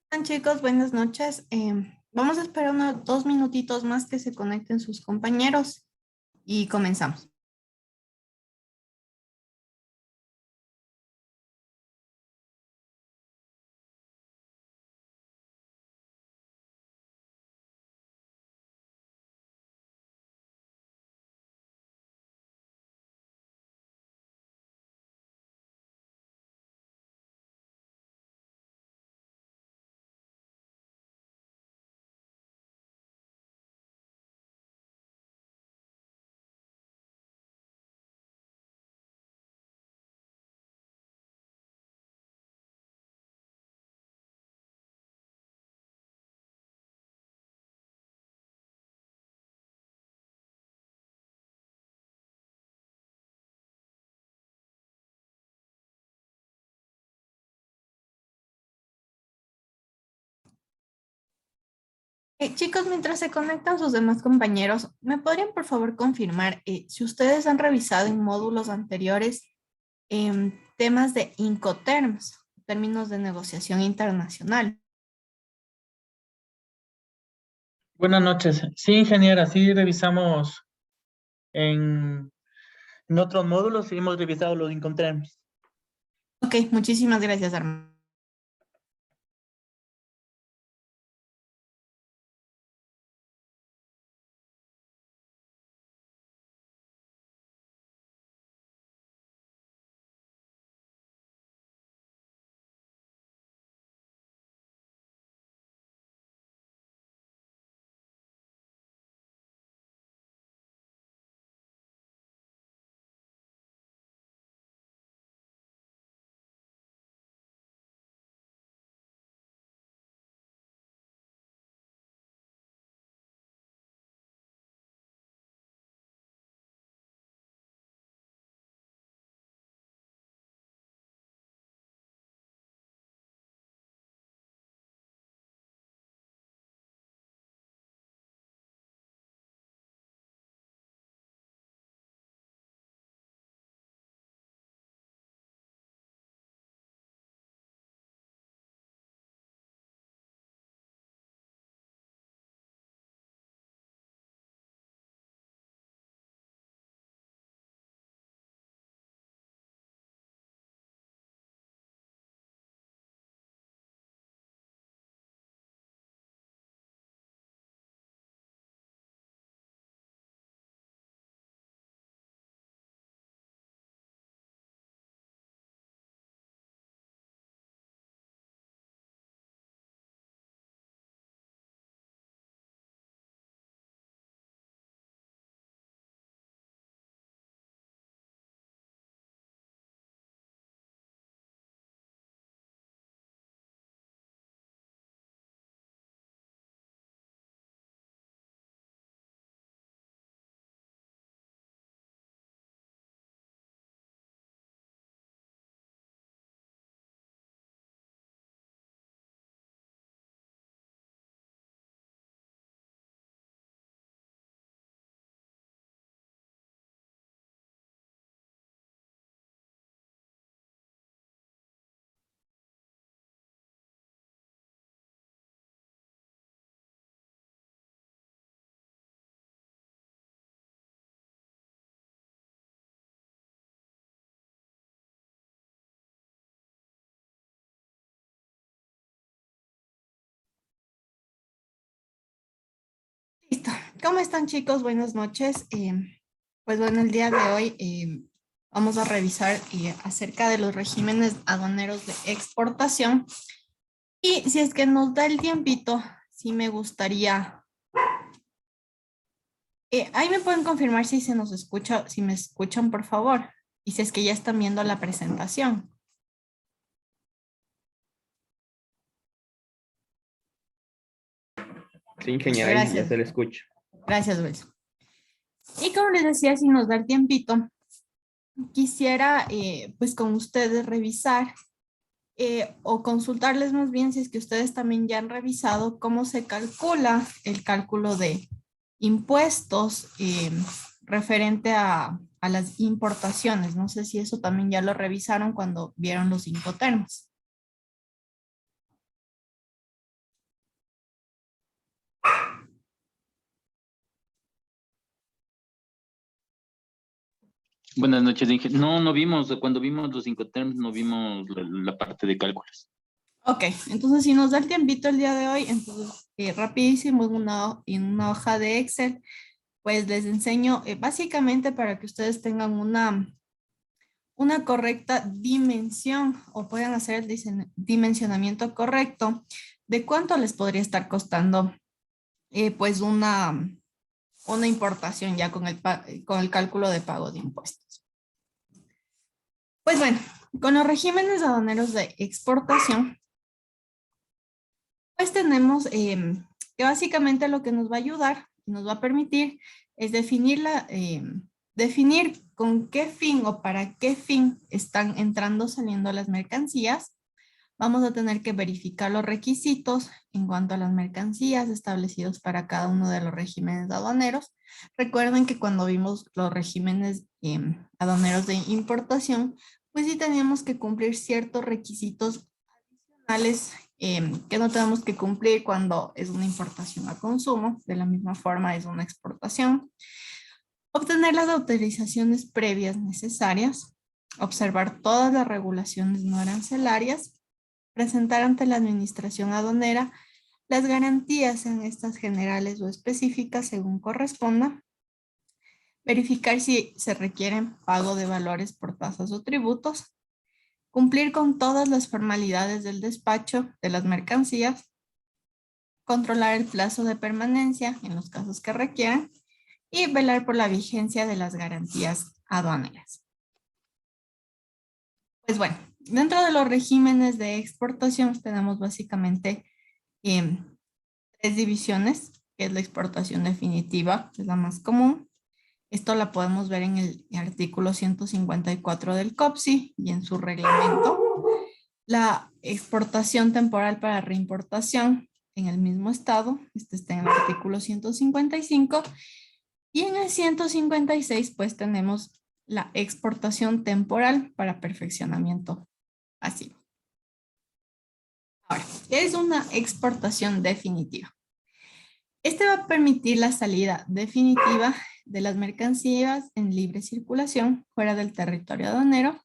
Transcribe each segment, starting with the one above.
Hola, chicos, buenas noches. Vamos a esperar unos 2 minutitos más que se conecten sus compañeros y comenzamos. Chicos, mientras se conectan sus demás compañeros, ¿me podrían por favor confirmar si ustedes han revisado en módulos anteriores temas de Incoterms, términos de negociación internacional? Buenas noches. Sí, ingeniera, sí revisamos en, en otros módulos y hemos revisado los Incoterms. Ok, muchísimas gracias, Armando. Listo. ¿Cómo están, chicos? Buenas noches. Pues bueno, el día de hoy vamos a revisar acerca de los regímenes aduaneros de exportación. Y si es que nos da el tiempito, sí me gustaría, ahí me pueden confirmar si se nos escucha, si me escuchan, por favor, y si es que ya están viendo la presentación. Sí, ingeniera, ahí ya Gracias, se le escucha. gracias, Wilson. Y como les decía, si nos da el tiempito, quisiera pues con ustedes revisar o consultarles más bien si es que ustedes también ya han revisado cómo se calcula el cálculo de impuestos referente a las importaciones. No sé si eso también ya lo revisaron cuando vieron los Incoterms. Buenas noches, No, no vimos, cuando vimos los Incoterms, no vimos la parte de cálculos. Ok, entonces si nos da el tiempito el día de hoy, entonces rapidísimo en una hoja de Excel, pues les enseño básicamente para que ustedes tengan una correcta dimensión o puedan hacer el dimensionamiento correcto de cuánto les podría estar costando pues una importación ya con el cálculo de pago de impuestos. Pues bueno, con los regímenes aduaneros de exportación, pues tenemos que básicamente lo que nos va a ayudar, nos va a permitir, es definir con qué fin o para qué fin están entrando o saliendo las mercancías. Vamos a tener que verificar los requisitos en cuanto a las mercancías establecidos para cada uno de los regímenes aduaneros. Recuerden que cuando vimos los regímenes aduaneros de importación, pues sí teníamos que cumplir ciertos requisitos adicionales que no tenemos que cumplir cuando es una importación a consumo. De la misma forma es una exportación. Obtener las autorizaciones previas necesarias, observar todas las regulaciones no arancelarias, presentar ante la administración aduanera las garantías, en estas generales o específicas según corresponda, verificar si se requieren pago de valores por tasas o tributos, cumplir con todas las formalidades del despacho de las mercancías, controlar el plazo de permanencia en los casos que requieran y velar por la vigencia de las garantías aduaneras. Pues bueno, dentro de los regímenes de exportación tenemos básicamente tres divisiones, que es la exportación definitiva, que es la más común. Esto la podemos ver en el artículo 154 del COPSI y en su reglamento. La exportación temporal para reimportación en el mismo estado, este está en el artículo 155. Y en el 156 pues tenemos la exportación temporal para perfeccionamiento pasivo. Ahora, ¿qué es una exportación definitiva? Este va a permitir la salida definitiva de las mercancías en libre circulación fuera del territorio aduanero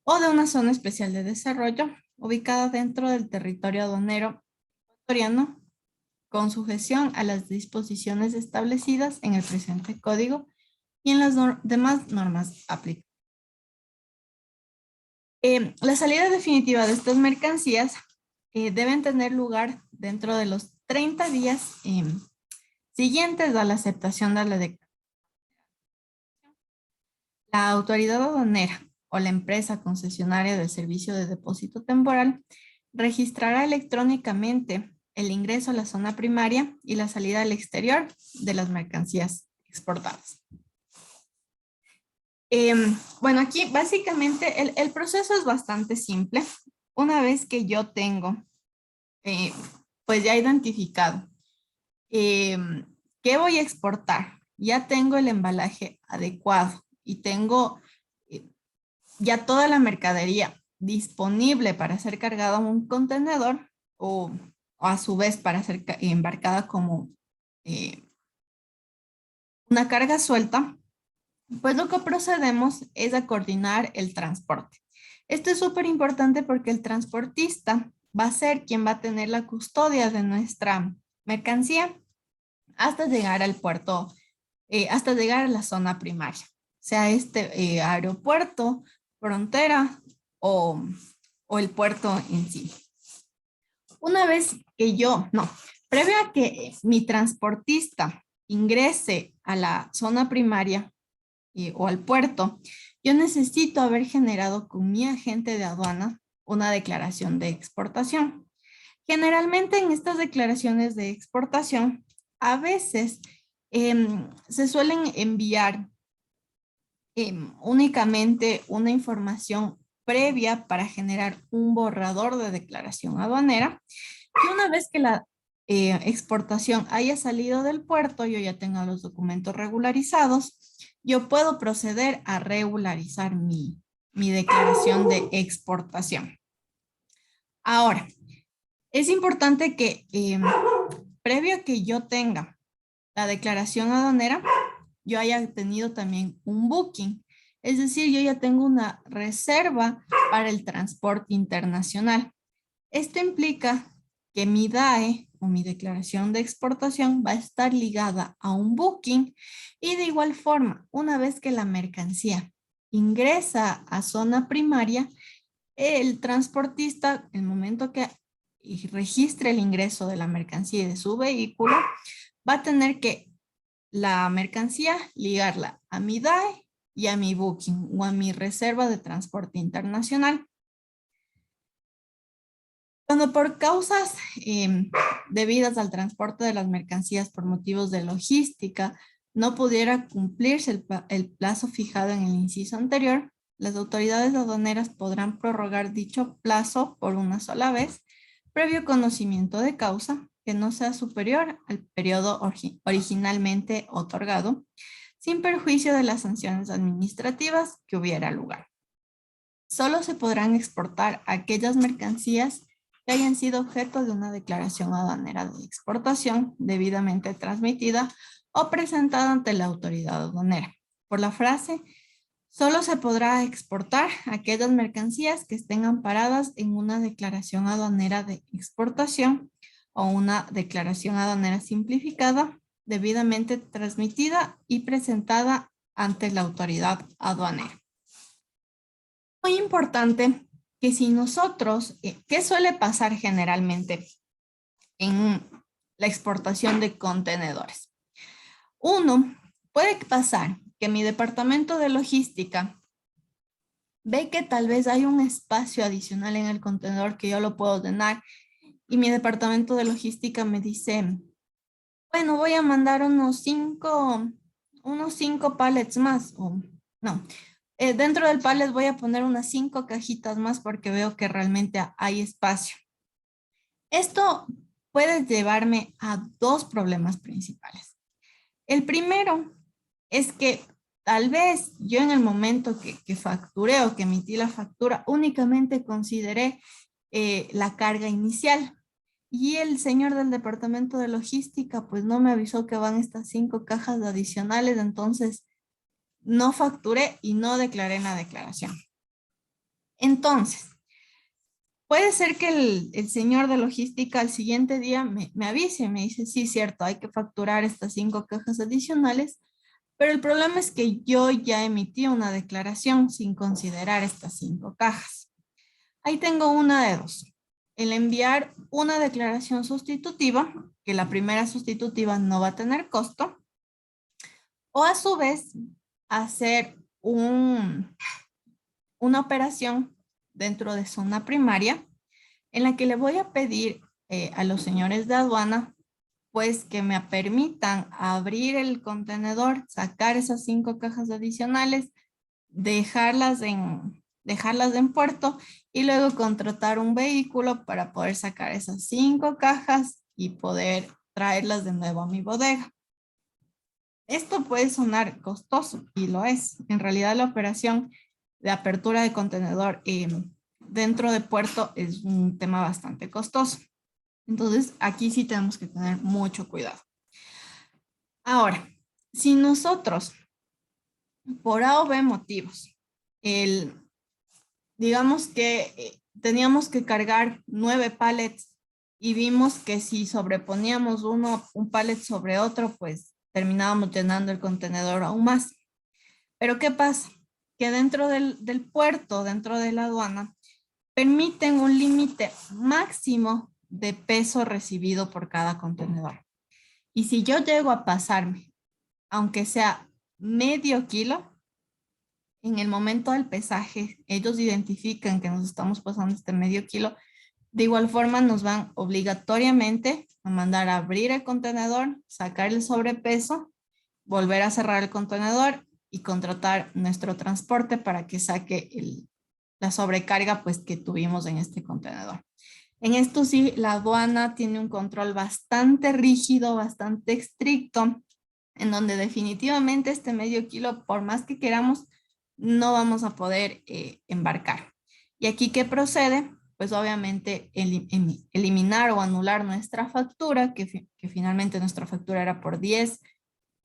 o de una zona especial de desarrollo ubicada dentro del territorio aduanero ecuatoriano con sujeción a las disposiciones establecidas en el presente código y en las demás normas aplicables. La salida definitiva de estas mercancías deben tener lugar dentro de los 30 días siguientes a la aceptación de la declaración. La autoridad aduanera o la empresa concesionaria del servicio de depósito temporal registrará electrónicamente el ingreso a la zona primaria y la salida al exterior de las mercancías exportadas. Bueno, aquí básicamente el proceso es bastante simple. Una vez que yo tengo, pues ya identificado qué voy a exportar, ya tengo el embalaje adecuado y tengo ya toda la mercadería disponible para ser cargada a un contenedor o a su vez para ser embarcada como una carga suelta, pues lo que procedemos es a coordinar el transporte. Esto es súper importante porque el transportista va a ser quien va a tener la custodia de nuestra mercancía hasta llegar al puerto, hasta llegar a la zona primaria, sea este aeropuerto, frontera o el puerto en sí. Una vez que previo a que mi transportista ingrese a la zona primaria o al puerto, yo necesito haber generado con mi agente de aduana una declaración de exportación. Generalmente en estas declaraciones de exportación, a veces se suelen enviar únicamente una información previa para generar un borrador de declaración aduanera. Y una vez que la exportación haya salido del puerto, yo ya tenga los documentos regularizados, yo puedo proceder a regularizar mi declaración de exportación. Ahora, es importante que previo a que yo tenga la declaración aduanera, yo haya tenido también un booking. Es decir, yo ya tengo una reserva para el transporte internacional. Esto implica que mi DAE o mi declaración de exportación va a estar ligada a un booking y de igual forma, una vez que la mercancía ingresa a zona primaria, el transportista, el momento que registre el ingreso de la mercancía y de su vehículo, va a tener que la mercancía ligarla a mi DAE y a mi booking o a mi reserva de transporte internacional. Cuando por causas debidas al transporte de las mercancías por motivos de logística no pudiera cumplirse el plazo fijado en el inciso anterior, las autoridades aduaneras podrán prorrogar dicho plazo por una sola vez, previo conocimiento de causa que no sea superior al periodo originalmente otorgado, sin perjuicio de las sanciones administrativas que hubiera lugar. Solo se podrán exportar aquellas mercancías que hayan sido objeto de una declaración aduanera de exportación debidamente transmitida o presentada ante la autoridad aduanera. Por la frase, solo se podrá exportar aquellas mercancías que estén amparadas en una declaración aduanera de exportación o una declaración aduanera simplificada debidamente transmitida y presentada ante la autoridad aduanera. Muy importante que si nosotros, ¿qué suele pasar generalmente en la exportación de contenedores? Uno, puede pasar que mi departamento de logística ve que tal vez hay un espacio adicional en el contenedor que yo lo puedo ordenar y mi departamento de logística me dice, bueno, voy a mandar unos cinco pallets más, o no. Dentro del pallet voy a poner unas 5 cajitas más porque veo que realmente hay espacio. Esto puede llevarme a 2 problemas principales. El primero es que tal vez yo en el momento que facturé o que emití la factura únicamente consideré la carga inicial. Y el señor del departamento de logística pues no me avisó que van estas 5 cajas adicionales, entonces no facturé y no declaré en la declaración. Entonces, puede ser que el señor de logística al siguiente día me avise, me dice, sí, cierto, hay que facturar estas 5 cajas adicionales, pero el problema es que yo ya emití una declaración sin considerar estas 5 cajas. Ahí tengo una de dos. El enviar una declaración sustitutiva, que la primera sustitutiva no va a tener costo, o a su vez hacer una operación dentro de zona primaria en la que le voy a pedir a los señores de aduana pues que me permitan abrir el contenedor, sacar esas 5 cajas adicionales, dejarlas en puerto y luego contratar un vehículo para poder sacar esas 5 cajas y poder traerlas de nuevo a mi bodega. Esto puede sonar costoso y lo es. En realidad la operación de apertura de contenedor dentro de puerto es un tema bastante costoso. Entonces aquí sí tenemos que tener mucho cuidado. Ahora, si nosotros por A o B motivos, digamos que teníamos que cargar 9 pallets y vimos que si sobreponíamos un pallet sobre otro, pues terminábamos llenando el contenedor aún más. Pero ¿qué pasa? Que dentro del puerto, dentro de la aduana, permiten un límite máximo de peso recibido por cada contenedor. Y si yo llego a pasarme, aunque sea medio kilo, en el momento del pesaje, ellos identifican que nos estamos pasando este medio kilo. De igual forma, nos van obligatoriamente a mandar a abrir el contenedor, sacar el sobrepeso, volver a cerrar el contenedor y contratar nuestro transporte para que saque la sobrecarga pues, que tuvimos en este contenedor. En esto sí, la aduana tiene un control bastante rígido, bastante estricto, en donde definitivamente este medio kilo, por más que queramos, no vamos a poder embarcar. ¿Y aquí qué procede? Pues obviamente eliminar o anular nuestra factura, que finalmente nuestra factura era por 10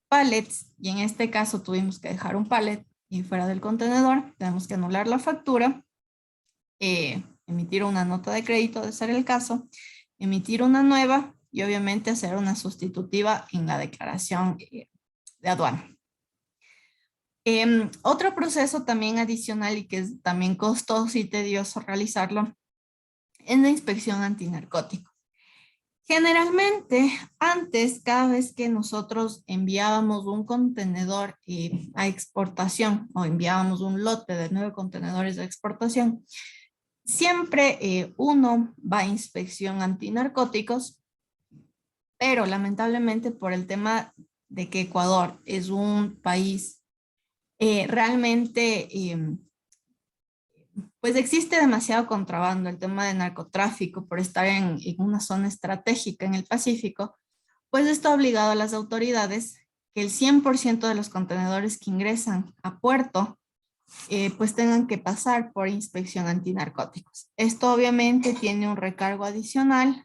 pallets, y en este caso tuvimos que dejar un pallet, y fuera del contenedor, tenemos que anular la factura, emitir una nota de crédito de ser el caso, emitir una nueva y obviamente hacer una sustitutiva en la declaración de aduana. Otro proceso también adicional y que es también costoso y tedioso realizarlo es la inspección antinarcótico. Generalmente, antes, cada vez que nosotros enviábamos un contenedor a exportación o enviábamos un lote de 9 contenedores de exportación, siempre uno va a inspección antinarcóticos, pero lamentablemente por el tema de que Ecuador es un país realmente pues existe demasiado contrabando, el tema de narcotráfico por estar en una zona estratégica en el Pacífico, pues está obligado a las autoridades que el 100% de los contenedores que ingresan a puerto pues tengan que pasar por inspección antinarcóticos. Esto obviamente tiene un recargo adicional.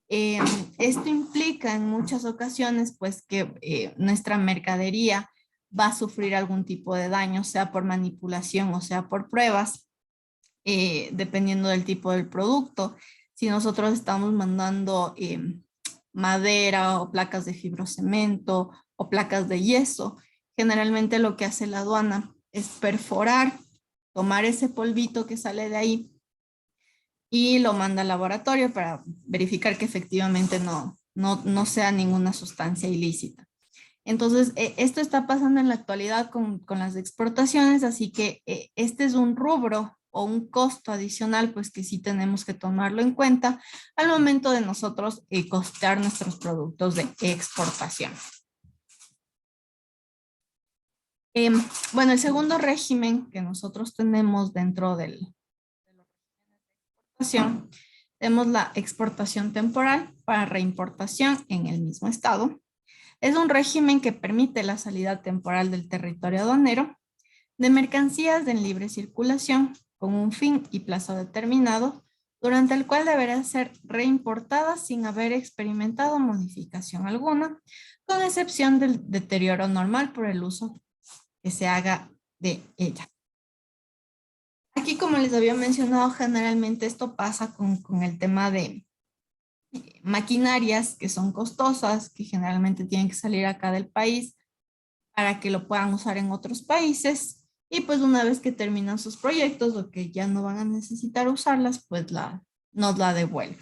Esto implica en muchas ocasiones pues que nuestra mercadería va a sufrir algún tipo de daño, sea por manipulación o sea por pruebas, dependiendo del tipo del producto. Si nosotros estamos mandando madera o placas de fibrocemento o placas de yeso, generalmente lo que hace la aduana es perforar, tomar ese polvito que sale de ahí y lo manda al laboratorio para verificar que efectivamente no sea ninguna sustancia ilícita. Entonces, esto está pasando en la actualidad con las exportaciones, así que este es un rubro o un costo adicional, pues que sí tenemos que tomarlo en cuenta al momento de nosotros costear nuestros productos de exportación. Bueno, el segundo régimen que nosotros tenemos dentro de la exportación, tenemos la exportación temporal para reimportación en el mismo estado. Es un régimen que permite la salida temporal del territorio aduanero de mercancías en libre circulación con un fin y plazo determinado, durante el cual deberá ser reimportada sin haber experimentado modificación alguna, con excepción del deterioro normal por el uso que se haga de ella. Aquí, como les había mencionado, generalmente esto pasa con el tema de maquinarias que son costosas, que generalmente tienen que salir acá del país para que lo puedan usar en otros países. Y pues una vez que terminan sus proyectos o que ya no van a necesitar usarlas, pues nos la devuelven.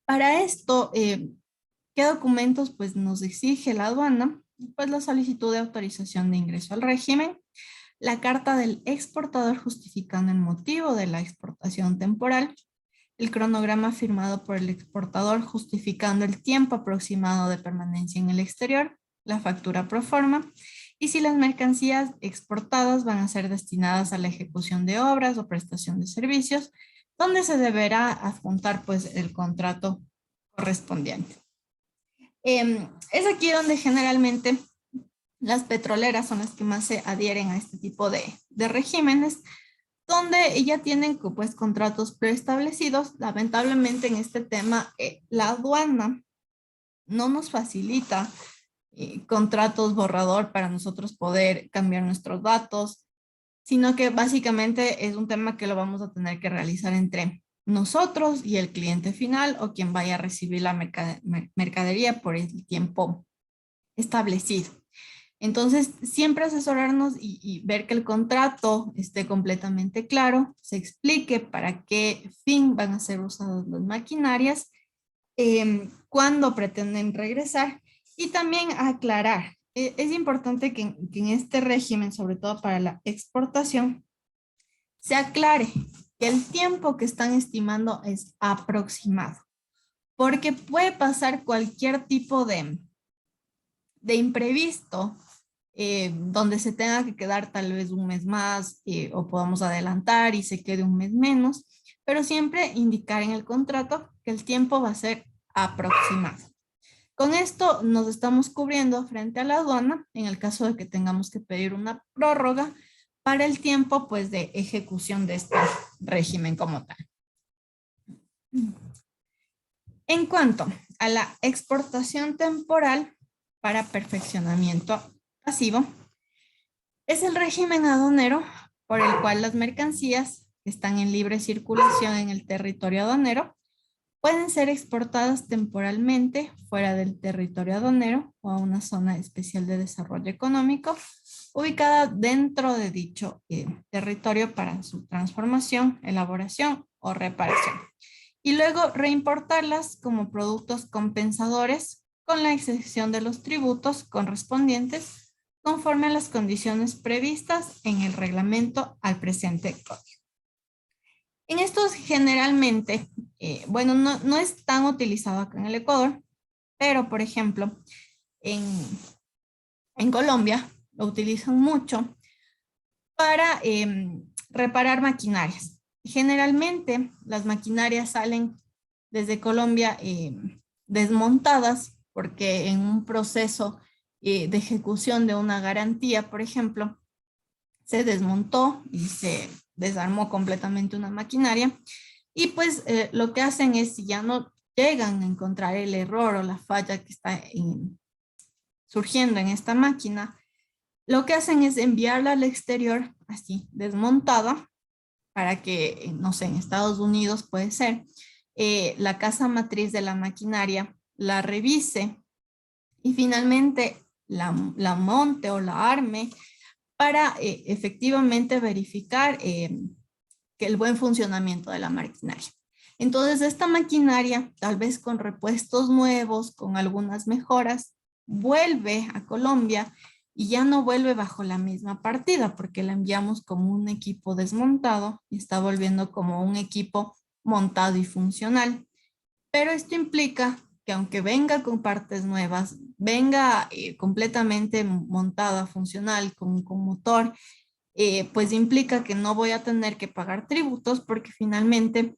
Para esto, ¿qué documentos pues nos exige la aduana? Pues la solicitud de autorización de ingreso al régimen, la carta del exportador justificando el motivo de la exportación temporal, el cronograma firmado por el exportador justificando el tiempo aproximado de permanencia en el exterior, la factura pro forma, y si las mercancías exportadas van a ser destinadas a la ejecución de obras o prestación de servicios, donde se deberá adjuntar pues el contrato correspondiente. Es aquí donde generalmente las petroleras son las que más se adhieren a este tipo de regímenes, donde ya tienen pues contratos preestablecidos. Lamentablemente en este tema la aduana no nos facilita contratos borrador para nosotros poder cambiar nuestros datos, sino que básicamente es un tema que lo vamos a tener que realizar entre nosotros y el cliente final o quien vaya a recibir la mercadería por el tiempo establecido. Entonces, siempre asesorarnos y ver que el contrato esté completamente claro, se explique para qué fin van a ser usadas las maquinarias, cuándo pretenden regresar y también aclarar. Es importante que en este régimen, sobre todo para la exportación, se aclare que el tiempo que están estimando es aproximado, porque puede pasar cualquier tipo de imprevisto, donde se tenga que quedar tal vez un mes más o podamos adelantar y se quede un mes menos, pero siempre indicar en el contrato que el tiempo va a ser aproximado. Con esto nos estamos cubriendo frente a la aduana en el caso de que tengamos que pedir una prórroga para el tiempo pues de ejecución de este régimen como tal. En cuanto a la exportación temporal para perfeccionamiento pasivo, Es el régimen aduanero por el cual las mercancías que están en libre circulación en el territorio aduanero pueden ser exportadas temporalmente fuera del territorio aduanero o a una zona especial de desarrollo económico ubicada dentro de dicho territorio para su transformación, elaboración o reparación. Y luego reimportarlas como productos compensadores con la excepción de los tributos correspondientes conforme a las condiciones previstas en el reglamento al presente código. En estos generalmente, bueno, no es tan utilizado acá en el Ecuador, pero por ejemplo, en Colombia lo utilizan mucho para reparar maquinarias. Generalmente las maquinarias salen desde Colombia desmontadas porque en un proceso de ejecución de una garantía, por ejemplo, se desmontó y se desarmó completamente una maquinaria y pues lo que hacen es si ya no llegan a encontrar el error o la falla que está surgiendo en esta máquina, lo que hacen es enviarla al exterior así desmontada para que, no sé, en Estados Unidos puede ser, la casa matriz de la maquinaria la revise y finalmente la monte o la arme para efectivamente verificar que el buen funcionamiento de la maquinaria. Entonces, esta maquinaria, tal vez con repuestos nuevos, con algunas mejoras, vuelve a Colombia y ya no vuelve bajo la misma partida porque la enviamos como un equipo desmontado y está volviendo como un equipo montado y funcional. Pero esto implica que aunque venga con partes nuevas, venga completamente montada, funcional, con motor, pues implica que no voy a tener que pagar tributos porque finalmente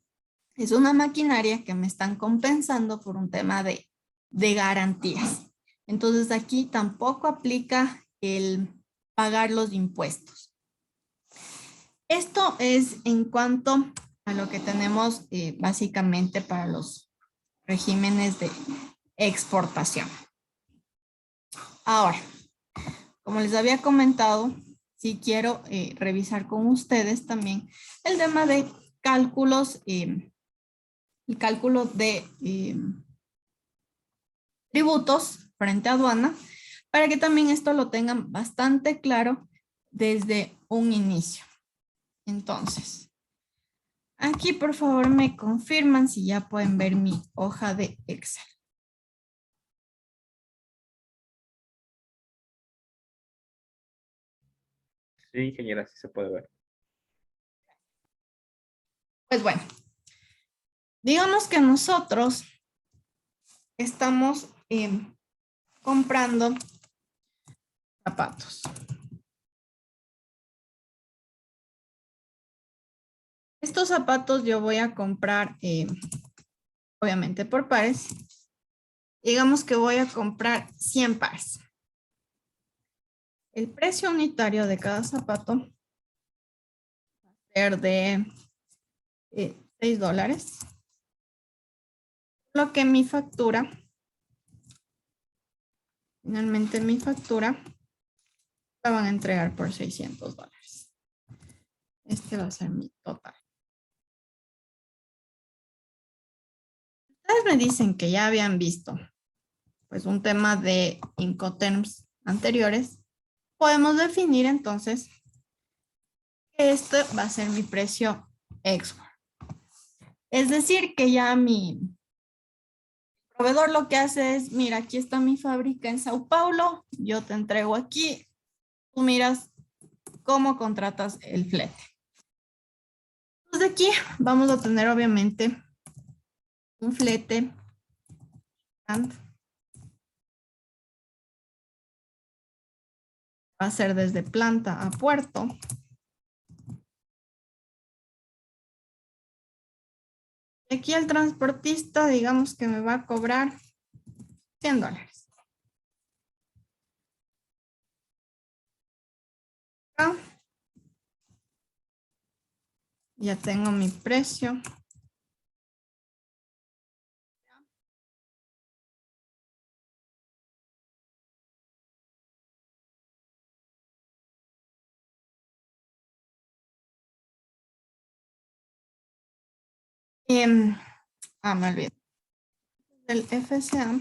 es una maquinaria que me están compensando por un tema de garantías. Entonces aquí tampoco aplica el pagar los impuestos. Esto es en cuanto a lo que tenemos básicamente para los regímenes de exportación. Ahora, como les había comentado, sí quiero revisar con ustedes también el tema de cálculos, el cálculo de tributos frente a aduana, para que también esto lo tengan bastante claro desde un inicio. Entonces, aquí por favor me confirman si ya pueden ver mi hoja de Excel. Sí, ingeniera, sí se puede ver. Pues bueno, digamos que nosotros estamos comprando zapatos. Estos zapatos yo voy a comprar, obviamente por pares. Digamos que voy a comprar 100 pares. El precio unitario de cada zapato va a ser de $6. Lo que mi factura, finalmente mi factura, la van a entregar por $600. Este va a ser mi total. Ustedes me dicen que ya habían visto pues un tema de Incoterms anteriores. Podemos definir entonces que este va a ser mi precio export. Es decir, que ya mi proveedor lo que hace es, mira, aquí está mi fábrica en Sao Paulo, yo te entrego aquí, tú miras cómo contratas el flete. Entonces aquí vamos a tener obviamente un flete va a ser desde planta a puerto. Aquí el transportista, digamos que me va a cobrar $100. Acá ya tengo mi precio. Me olvidé. Del FCA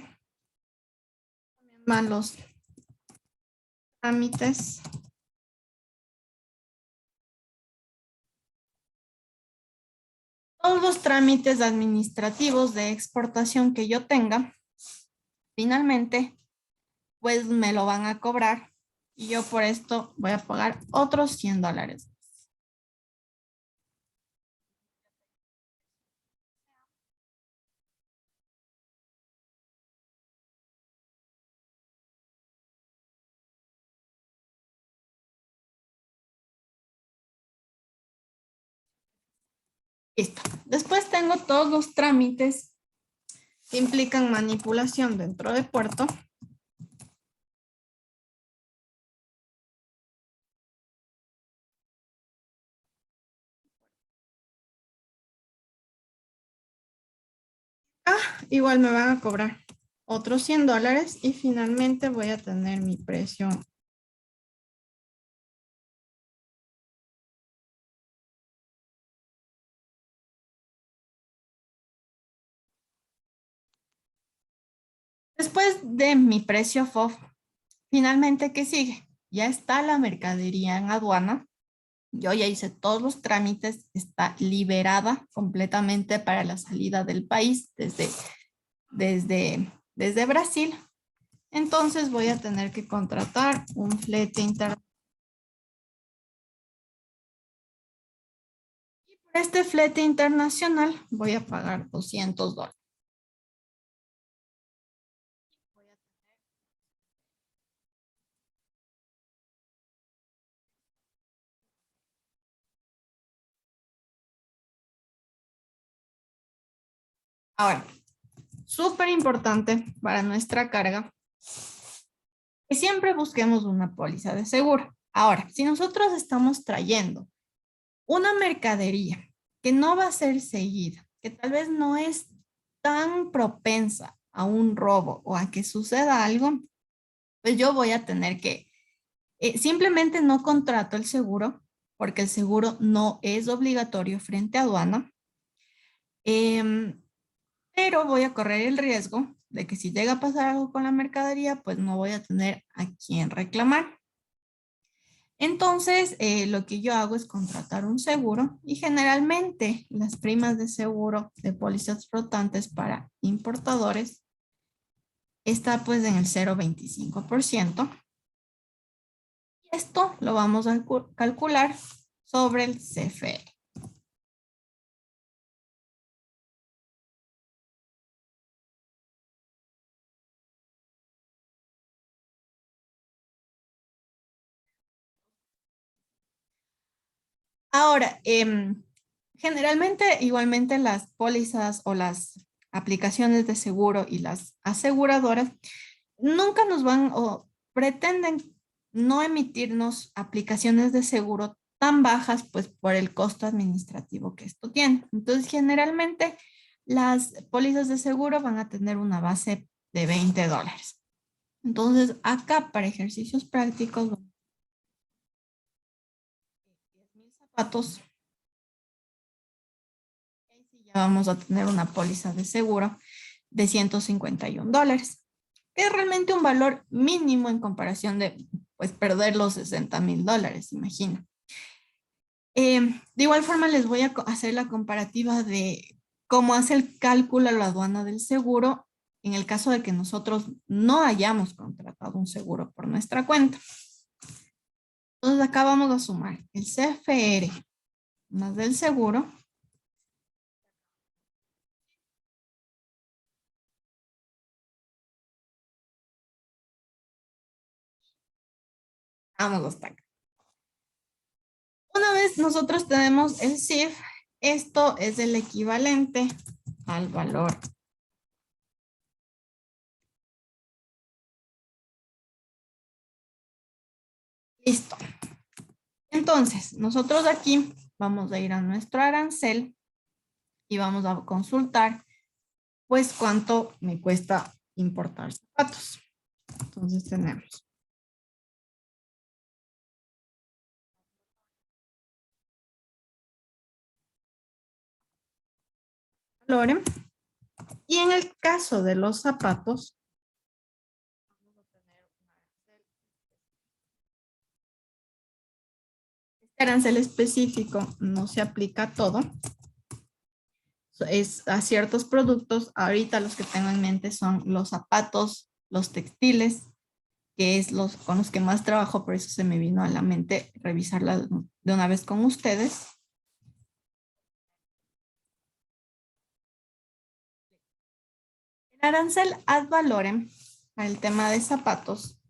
también van los trámites. Todos los trámites administrativos de exportación que yo tenga, finalmente, pues me lo van a cobrar y yo por esto voy a pagar otros $100. Listo. Después tengo todos los trámites que implican manipulación dentro de puerto. Igual me van a cobrar otros $100 y finalmente voy a tener mi precio. Después de mi precio FOB, finalmente, ¿qué sigue? Ya está la mercadería en aduana. Yo ya hice todos los trámites, está liberada completamente para la salida del país desde Brasil. Entonces voy a tener que contratar un flete internacional. Y por este flete internacional voy a pagar $200. Ahora, súper importante para nuestra carga que siempre busquemos una póliza de seguro. Ahora, si nosotros estamos trayendo una mercadería que no va a ser seguida, que tal vez no es tan propensa a un robo o a que suceda algo, pues yo voy a tener que simplemente no contrato el seguro porque el seguro no es obligatorio frente a aduana. Pero voy a correr el riesgo de que si llega a pasar algo con la mercadería, pues no voy a tener a quién reclamar. Entonces, lo que yo hago es contratar un seguro y generalmente las primas de seguro de pólizas flotantes para importadores está pues en el 0,25%. Y esto lo vamos a calcular sobre el CFR. Ahora, generalmente, igualmente las pólizas o las aplicaciones de seguro y las aseguradoras nunca nos van o pretenden no emitirnos aplicaciones de seguro tan bajas, pues por el costo administrativo que esto tiene. Entonces, generalmente las pólizas de seguro van a tener una base de $20. Entonces, acá para ejercicios prácticos, 10,000 zapatos, ya vamos a tener una póliza de seguro de $151, que es realmente un valor mínimo en comparación de pues perder los $60,000, imagina. De igual forma les voy a hacer la comparativa de cómo hace el cálculo la aduana del seguro en el caso de que nosotros no hayamos contratado un seguro por nuestra cuenta. Entonces acá vamos a sumar el CFR más del seguro. Vamos hasta acá. Una vez nosotros tenemos el CIF, esto es el equivalente al valor. Listo. Entonces, nosotros aquí vamos a ir a nuestro arancel y vamos a consultar pues cuánto me cuesta importar zapatos. Entonces tenemos valorem. Y en el caso de los zapatos, este arancel específico no se aplica a todo. Es a ciertos productos. Ahorita los que tengo en mente son los zapatos, los textiles, que es con los que más trabajo, por eso se me vino a la mente revisarla de una vez con ustedes. El arancel ad valorem para el tema de zapatos,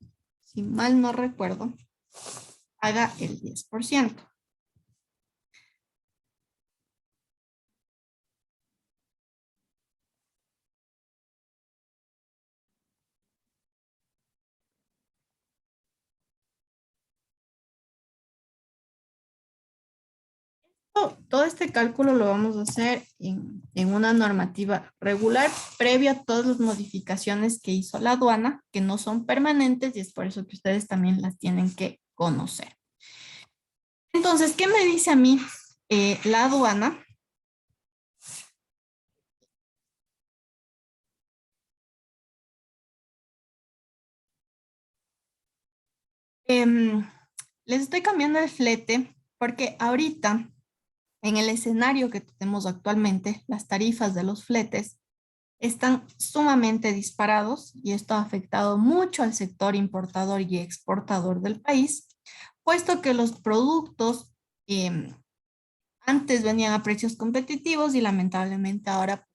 si mal no recuerdo, paga el 10%. Todo este cálculo lo vamos a hacer en una normativa regular previa a todas las modificaciones que hizo la aduana, que no son permanentes y es por eso que ustedes también las tienen que conocer. Entonces, ¿qué me dice a mí la aduana? Les estoy cambiando el flete porque ahorita, en el escenario que tenemos actualmente, las tarifas de los fletes están sumamente disparados y esto ha afectado mucho al sector importador y exportador del país, puesto que los productos antes venían a precios competitivos y lamentablemente ahora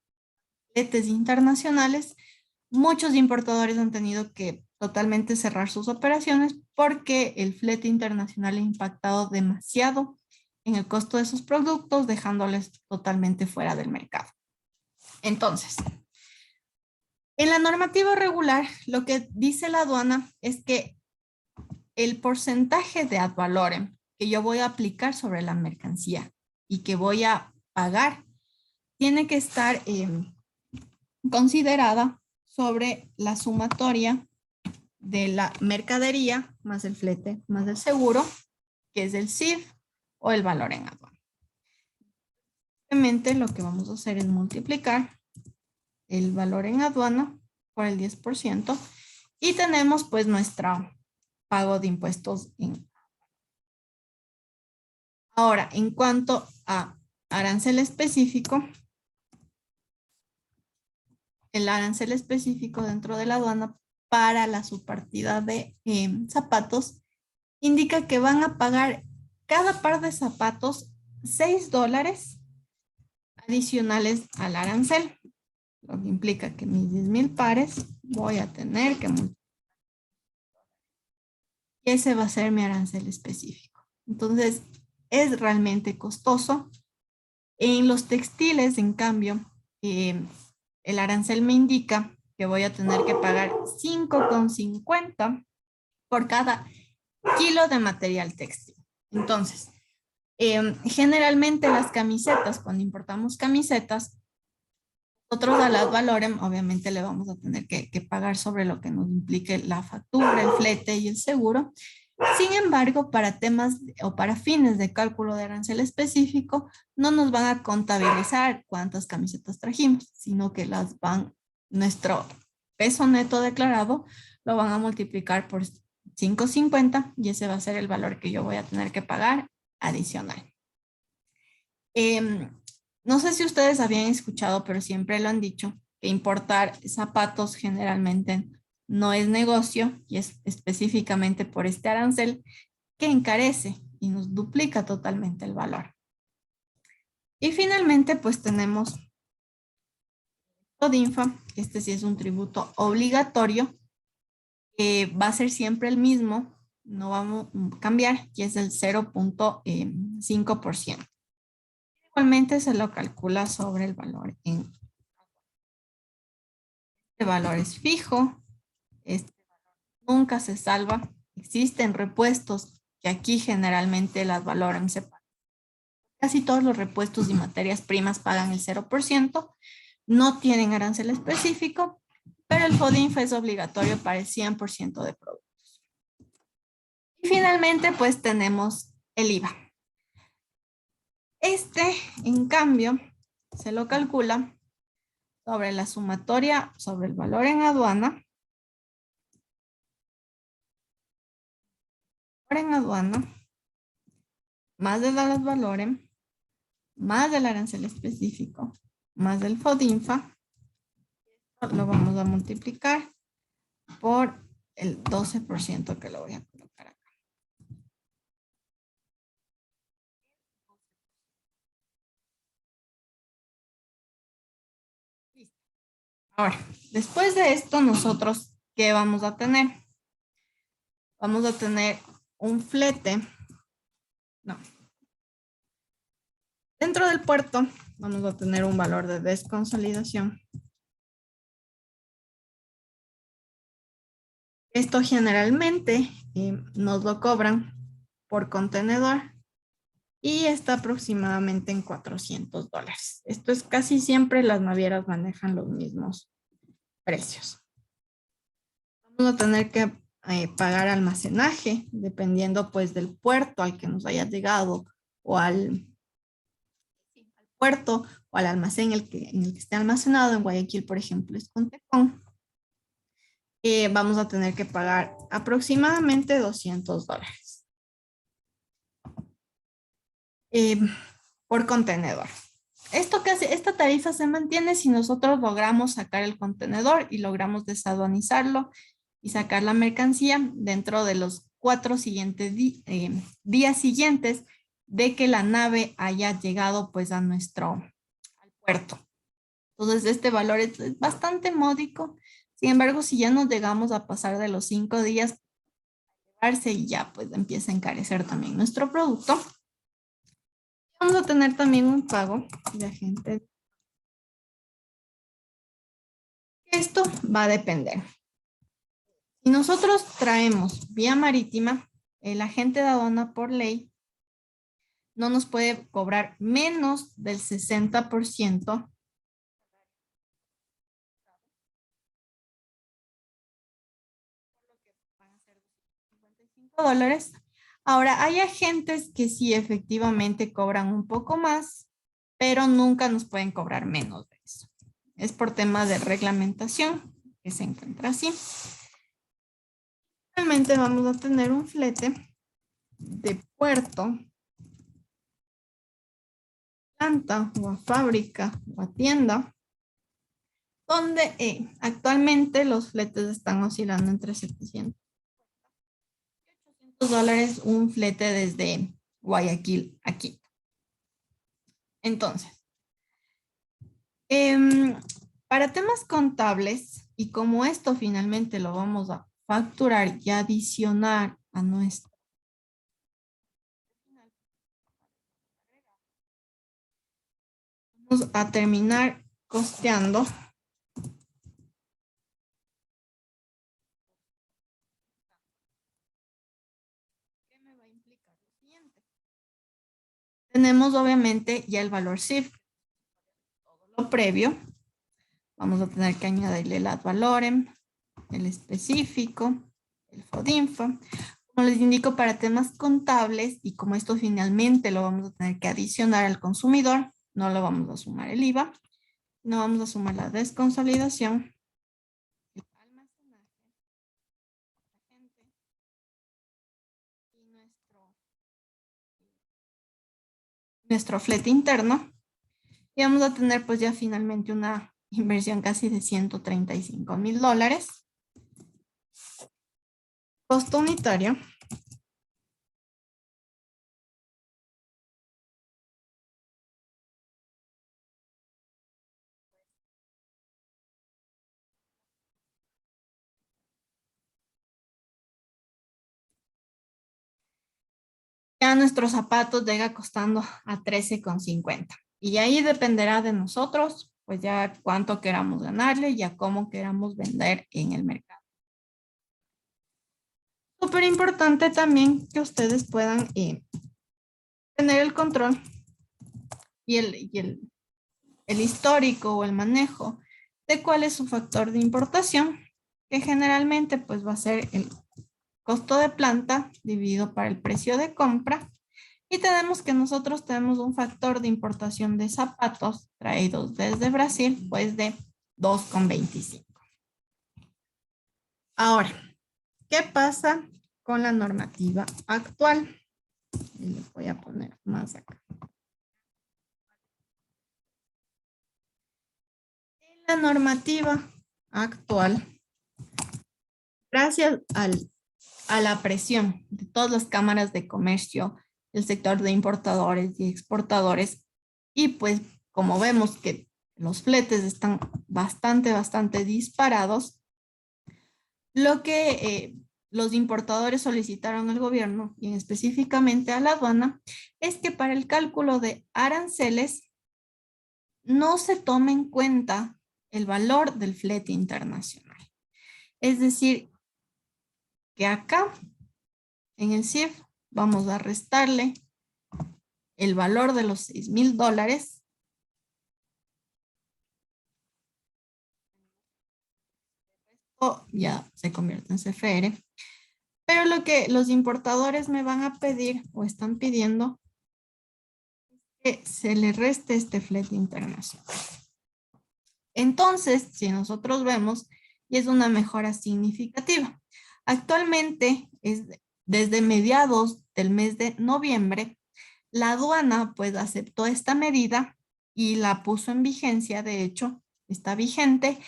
fletes internacionales, muchos importadores han tenido que totalmente cerrar sus operaciones porque el flete internacional ha impactado demasiado en el costo de sus productos, dejándoles totalmente fuera del mercado. Entonces, en la normativa regular, lo que dice la aduana es que el porcentaje de ad valorem que yo voy a aplicar sobre la mercancía y que voy a pagar tiene que estar considerada sobre la sumatoria de la mercadería más el flete más el seguro, que es el CIF o el valor en aduana. Simplemente lo que vamos a hacer es multiplicar el valor en aduana por el 10% y tenemos pues nuestro pago de impuestos. Ahora, en cuanto a arancel específico, el arancel específico dentro de la aduana para la subpartida de zapatos indica que van a pagar cada par de zapatos $6 adicionales al arancel, lo que implica que mis 10,000 pares voy a tener que multiplicar. Y ese va a ser mi arancel específico. Entonces, es realmente costoso. En los textiles, en cambio, el arancel me indica que voy a tener que pagar 5,50 por cada kilo de material textil. Entonces, generalmente las camisetas, cuando importamos camisetas, nosotros al ad valorem obviamente le vamos a tener que pagar sobre lo que nos implique la factura, el flete y el seguro. Sin embargo, para temas o para fines de cálculo de arancel específico, no nos van a contabilizar cuántas camisetas trajimos, sino que nuestro peso neto declarado lo van a multiplicar por 5,50 y ese va a ser el valor que yo voy a tener que pagar adicional. No sé si ustedes habían escuchado, pero siempre lo han dicho, que importar zapatos generalmente no es negocio y es específicamente por este arancel que encarece y nos duplica totalmente el valor. Y finalmente, pues tenemos FODINFA, este sí es un tributo obligatorio, que va a ser siempre el mismo, no vamos a cambiar, y es el 0,5%. Igualmente se lo calcula sobre el valor en este valor es fijo, este valor nunca se salva. Existen repuestos que aquí generalmente las valoran separadas. Casi todos los repuestos y materias primas pagan el 0%, no tienen arancel específico, pero el FODINFA es obligatorio para el 100% de productos. Y finalmente, pues tenemos el IVA. Este, en cambio, se lo calcula sobre la sumatoria, sobre el valor en aduana. Más del ad valorem, más del arancel específico, más del FODINFA, lo vamos a multiplicar por el 12% que lo voy a colocar acá. Listo. Ahora, después de esto, nosotros, ¿qué vamos a tener? Vamos a tener un flete. No. Dentro del puerto, vamos a tener un valor de desconsolidación. Esto generalmente nos lo cobran por contenedor y está aproximadamente en $400. Esto es casi siempre las navieras manejan los mismos precios. Vamos a tener que pagar almacenaje dependiendo pues del puerto al que nos haya llegado o al puerto o al almacén en el que esté almacenado. En Guayaquil, por ejemplo, es Contecón. Vamos a tener que pagar aproximadamente $200 por contenedor. Esta tarifa se mantiene si nosotros logramos sacar el contenedor y logramos desaduanizarlo y sacar la mercancía dentro de los 4 siguientes días siguientes de que la nave haya llegado pues al puerto. Entonces este valor es bastante módico. Sin embargo, si ya nos llegamos a pasar de los 5 días, y ya pues empieza a encarecer también nuestro producto. Vamos a tener también un pago de agente. Esto va a depender. Si nosotros traemos vía marítima, el agente de aduana por ley no nos puede cobrar menos del 60% $55. Ahora, hay agentes que sí efectivamente cobran un poco más, pero nunca nos pueden cobrar menos de eso. Es por temas de reglamentación que se encuentra así. Realmente vamos a tener un flete de puerto, planta o a fábrica o a tienda, donde actualmente los fletes están oscilando entre $700 y $800 un flete desde Guayaquil a Quito. Entonces, para temas contables, y como esto finalmente lo vamos a facturar y adicionar a nuestro vamos a terminar costeando ¿qué me va a implicar lo siguiente? Tenemos obviamente ya el valor CIF, todo lo previo. Vamos a tener que añadirle el ad valorem, el específico, el FODINFA. Como les indico, para temas contables, y como esto finalmente lo vamos a tener que adicionar al consumidor, no lo vamos a sumar el IVA, no vamos a sumar la desconsolidación, el almacenaje, y nuestro flete interno. Y vamos a tener pues ya finalmente una inversión casi de $135,000. Costo unitario. Ya nuestros zapatos llega costando a $13,50. Y ahí dependerá de nosotros, pues ya cuánto queramos ganarle y a cómo queramos vender en el mercado. Súper importante también que ustedes puedan tener el control y el histórico o el manejo de cuál es su factor de importación, que generalmente pues va a ser el costo de planta dividido para el precio de compra. Y tenemos que nosotros tenemos un factor de importación de zapatos traídos desde Brasil, pues de 2,25. Ahora, ¿qué pasa con la normativa actual? Y les voy a poner más acá. En la normativa actual, gracias a la presión de todas las cámaras de comercio, el sector de importadores y exportadores, y pues como vemos que los fletes están bastante disparados, lo que los importadores solicitaron al gobierno y específicamente a la aduana es que para el cálculo de aranceles no se tome en cuenta el valor del flete internacional. Es decir, que acá en el CIF vamos a restarle el valor de los $6,000. Esto ya se convierte en CFR. Pero lo que los importadores me van a pedir o están pidiendo es que se le reste este flete internacional. Entonces, si nosotros vemos, y es una mejora significativa. Actualmente, desde mediados del mes de noviembre, la aduana pues aceptó esta medida y la puso en vigencia, de hecho, está vigente,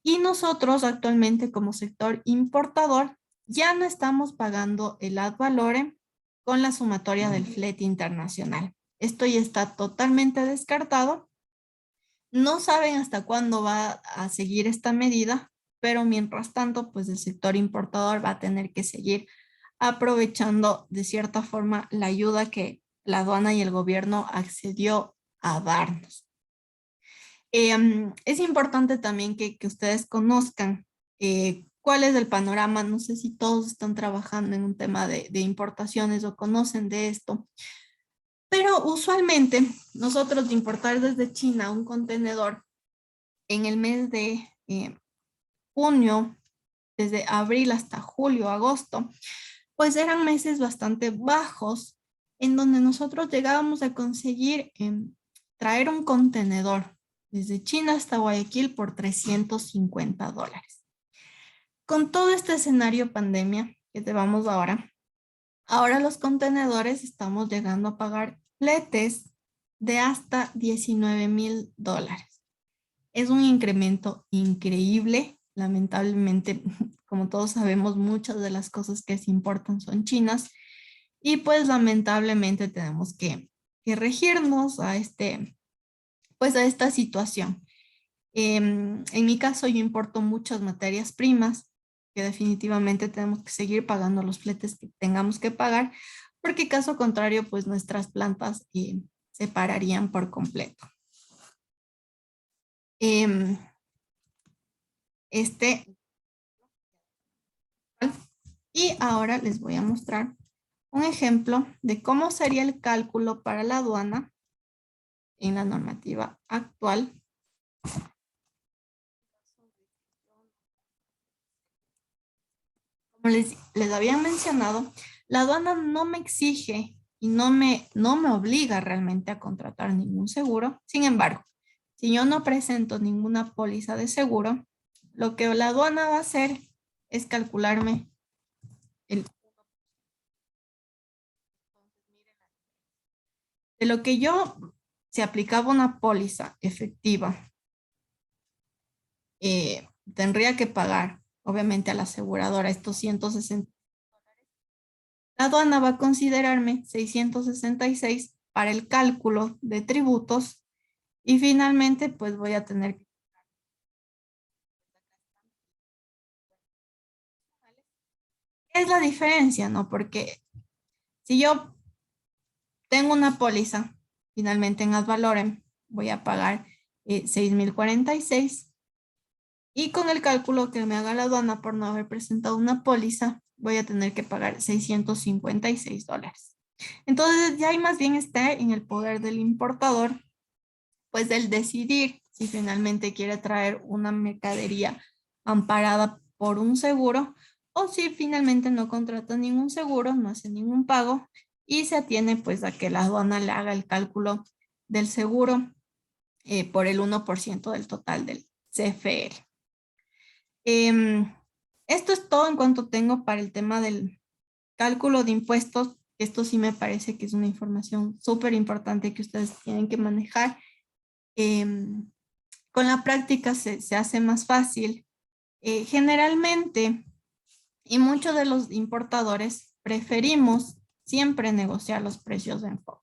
y nosotros actualmente como sector importador ya no estamos pagando el ad valorem con la sumatoria del flete internacional. Esto ya está totalmente descartado. No saben hasta cuándo va a seguir esta medida, pero mientras tanto, pues el sector importador va a tener que seguir aprovechando de cierta forma la ayuda que la aduana y el gobierno accedió a darnos. Es importante también que ustedes conozcan cuál es el panorama. No sé si todos están trabajando en un tema de importaciones o conocen de esto, pero usualmente nosotros de importar desde China un contenedor en el mes de junio, desde abril hasta julio, agosto, pues eran meses bastante bajos en donde nosotros llegábamos a conseguir traer un contenedor desde China hasta Guayaquil por $350. Con todo este escenario pandemia que llevamos ahora los contenedores estamos llegando a pagar fletes de hasta $19,000. Es un incremento increíble. Lamentablemente, como todos sabemos, muchas de las cosas que se importan son chinas y pues lamentablemente tenemos que regirnos a esta situación. En mi caso, yo importo muchas materias primas que definitivamente tenemos que seguir pagando los fletes que tengamos que pagar, porque caso contrario, pues nuestras plantas se pararían por completo. Y ahora les voy a mostrar un ejemplo de cómo sería el cálculo para la aduana en la normativa actual. Como les había mencionado, la aduana no me exige y no me obliga realmente a contratar ningún seguro. Sin embargo, si yo no presento ninguna póliza de seguro, lo que la aduana va a hacer es calcularme de lo que yo, si aplicaba una póliza efectiva, tendría que pagar, obviamente, a la aseguradora estos $160. La aduana va a considerarme 666 para el cálculo de tributos y finalmente, pues voy a tener que... ¿Qué es la diferencia, no? Porque si yo tengo una póliza, finalmente en ad valorem voy a pagar 6,046 y con el cálculo que me haga la aduana por no haber presentado una póliza, voy a tener que pagar $656. Entonces ya ahí más bien está en el poder del importador, pues del decidir si finalmente quiere traer una mercadería amparada por un seguro o si finalmente no contrata ningún seguro, no hace ningún pago y se atiene pues a que la aduana le haga el cálculo del seguro por el 1% del total del CFR. Esto es todo en cuanto tengo para el tema del cálculo de impuestos. Esto sí me parece que es una información súper importante que ustedes tienen que manejar. Con la práctica se hace más fácil. Generalmente, y muchos de los importadores preferimos siempre negociar los precios en FOB.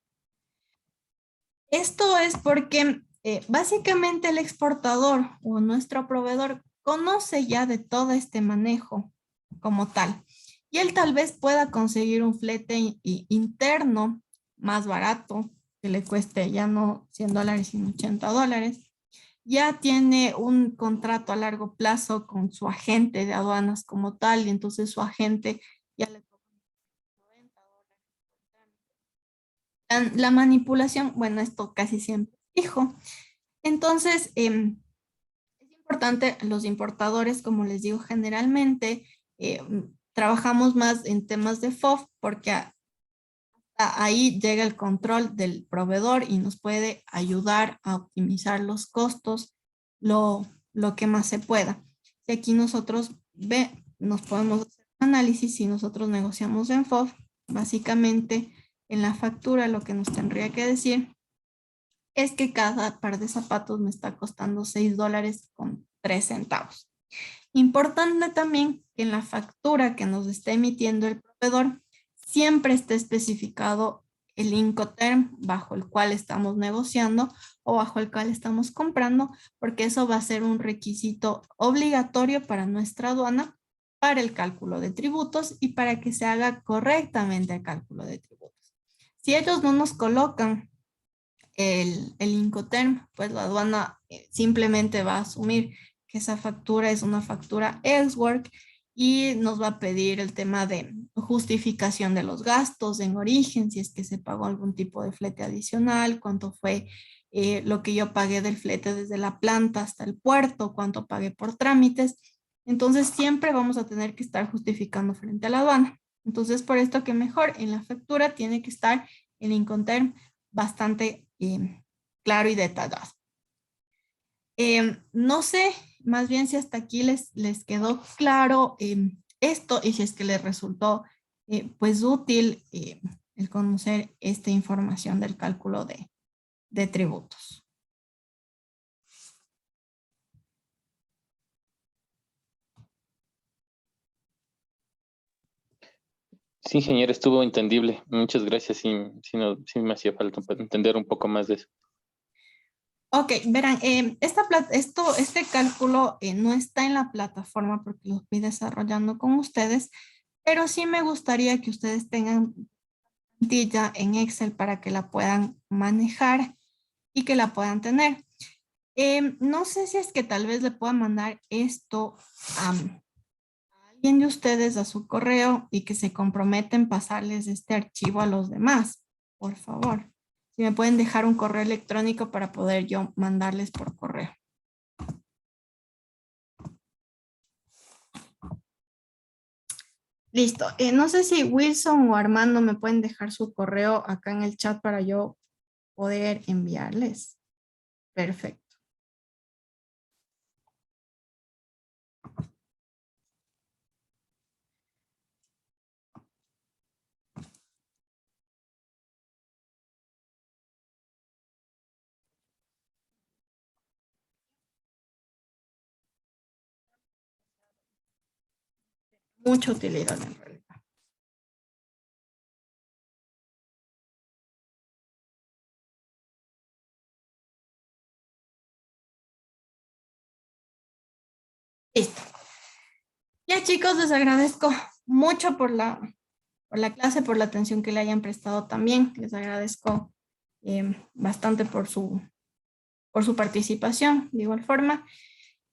Esto es porque básicamente el exportador o nuestro proveedor conoce ya de todo este manejo como tal. Y él tal vez pueda conseguir un flete interno más barato, que le cueste ya no $100, sino $80. Ya tiene un contrato a largo plazo con su agente de aduanas como tal, y entonces su agente ya le cobra $90. La manipulación, bueno, esto casi siempre es fijo. Entonces, es importante, los importadores, como les digo, generalmente trabajamos más en temas de FOB porque ahí llega el control del proveedor y nos puede ayudar a optimizar los costos lo que más se pueda. Y aquí nosotros nos podemos hacer análisis si nosotros negociamos en FOB. Básicamente, en la factura lo que nos tendría que decir es que cada par de zapatos me está costando $6.03. Importante también que en la factura que nos esté emitiendo el proveedor siempre esté especificado el Incoterm bajo el cual estamos negociando o bajo el cual estamos comprando, porque eso va a ser un requisito obligatorio para nuestra aduana para el cálculo de tributos y para que se haga correctamente el cálculo de tributos. Si ellos no nos colocan el Incoterm, pues la aduana simplemente va a asumir que esa factura es una factura ex-work y nos va a pedir el tema de justificación de los gastos en origen, si es que se pagó algún tipo de flete adicional, cuánto fue lo que yo pagué del flete desde la planta hasta el puerto, cuánto pagué por trámites. Entonces siempre vamos a tener que estar justificando frente a la aduana. Entonces por esto que mejor en la factura tiene que estar el Incoterm bastante claro y detallado. No sé, más bien si hasta aquí les quedó claro esto y si es que les resultó pues útil el conocer esta información del cálculo de tributos. Sí, ingeniero, estuvo entendible. Muchas gracias. Sí, sí me hacía falta entender un poco más de eso. Ok, verán, este cálculo no está en la plataforma porque lo estoy desarrollando con ustedes, pero sí me gustaría que ustedes tengan plantilla en Excel para que la puedan manejar y que la puedan tener. No sé si es que tal vez le puedan mandar esto a alguien de ustedes a su correo y que se comprometen pasarles este archivo a los demás, por favor. Si me pueden dejar un correo electrónico para poder yo mandarles por correo. Listo. No sé si Wilson o Armando me pueden dejar su correo acá en el chat para yo poder enviarles. Perfecto. Mucha utilidad en realidad. Listo. Ya chicos, les agradezco mucho por la clase, por la atención que le hayan prestado también. Les agradezco bastante por su participación de igual forma.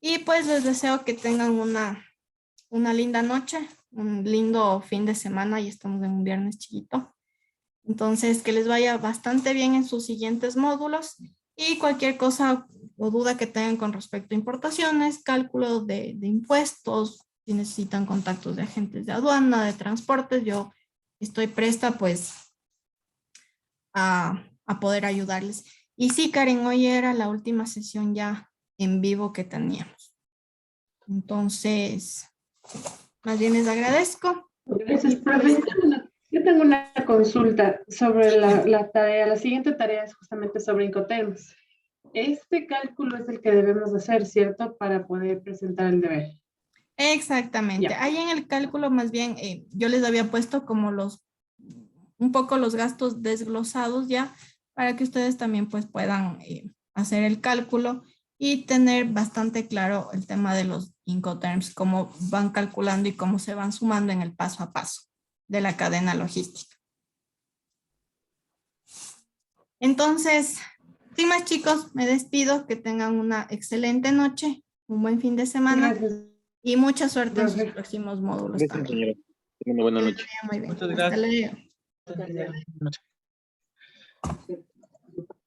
Y pues les deseo que tengan una linda noche, un lindo fin de semana y estamos en un viernes chiquito. Entonces, que les vaya bastante bien en sus siguientes módulos y cualquier cosa o duda que tengan con respecto a importaciones, cálculo de impuestos, si necesitan contactos de agentes de aduana, de transportes, yo estoy presta pues a poder ayudarles. Y sí, Karen, hoy era la última sesión ya en vivo que teníamos. Entonces, más bien les agradezco. Gracias, profe. Yo tengo una consulta sobre la tarea. La siguiente tarea es justamente sobre Incoterms. Este cálculo es el que debemos hacer, ¿cierto? Para poder presentar el deber. Exactamente. Ya. Ahí en el cálculo, más bien, yo les había puesto como un poco los gastos desglosados ya, para que ustedes también pues puedan hacer el cálculo y tener bastante claro el tema de los Incoterms, cómo van calculando y cómo se van sumando en el paso a paso de la cadena logística. Entonces, sin más, chicos, me despido, que tengan una excelente noche, un buen fin de semana. Gracias, Y mucha suerte en sus profe. próximos módulos Gracias, también. ingeniero. Tenga una buena Que les noche. vaya muy bien. Muchas Hasta gracias. luego. Buenas noches.